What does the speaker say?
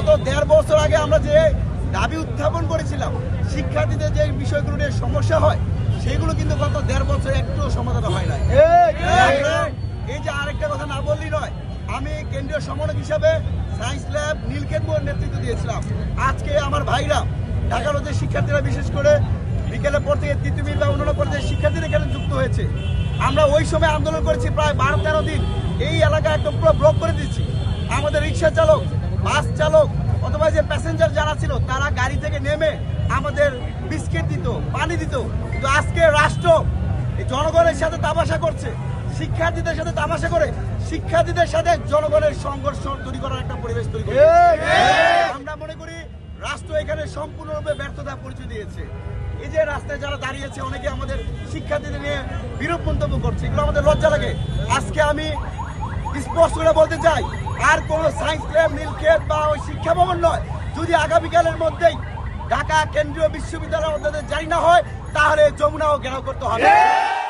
গত 1.5 বছর আগে আমরা যে দাবি উত্থাপন করেছিলাম, শিক্ষার্থীদের যে বিষয়গুলো নিয়ে সমস্যা হয়, সেগুলো কিন্তু গত 1.5 বছর একটু সমাধান হয় নাই। এই যে আরেকটা কথা না বললেই নয়, আমি কেন্দ্রীয় সমন্বয়ক হিসাবে সায়েন্স ল্যাব নীলকেতপুর নেতৃত্ব দিয়েছিলাম। আজকে আমার ভাইরা ঢাকা কলেজের শিক্ষার্থীরা, বিশেষ করে বিকেলের পর থেকে তিতুমির বা অন্যান্য পর্যায়ের শিক্ষার্থীরা এখানে যুক্ত হয়েছে। আমরা ওই সময় আন্দোলন করেছি প্রায় 12-13 দিন। এই এলাকা একদম পুরো ব্লক করে দিচ্ছি। আমাদের রিক্সা চালক, বাস চালক অথবা যে প্যাসেঞ্জার যারা ছিল, তারা গাড়ি থেকে নেমে আমাদের বিস্কিট দিত, পানি দিত। কিন্তু আজকে রাষ্ট্র এই জনগণের সাথে তামাশা করছে, শিক্ষার্থীদের সাথে তামাশা করে শিক্ষার্থীদের সাথে জনগণের সংঘর্ষ তৈরি করার একটা পরিবেশ তৈরি করে। আমরা মনে করি রাষ্ট্র এখানে সম্পূর্ণরূপে ব্যর্থতা পরিচয় দিয়েছে। এই যে রাস্তায় যারা দাঁড়িয়েছে, অনেকে আমাদের শিক্ষার্থীদের নিয়ে বিরূপ মন্তব্য করছে, এগুলো আমাদের লজ্জা লাগে। আজকে আমি স্পষ্ট করে বলতে চাই, আর কোনো সায়েন্স ল্যাব, নীলক্ষেত বা ওই শিক্ষা ভবন নয়, যদি আগামীকালের মধ্যেই ঢাকা কেন্দ্রীয় বিশ্ববিদ্যালয়ের মধ্যে জারি না হয়, তাহলে যমুনাও ঘেরাও করতে হবে।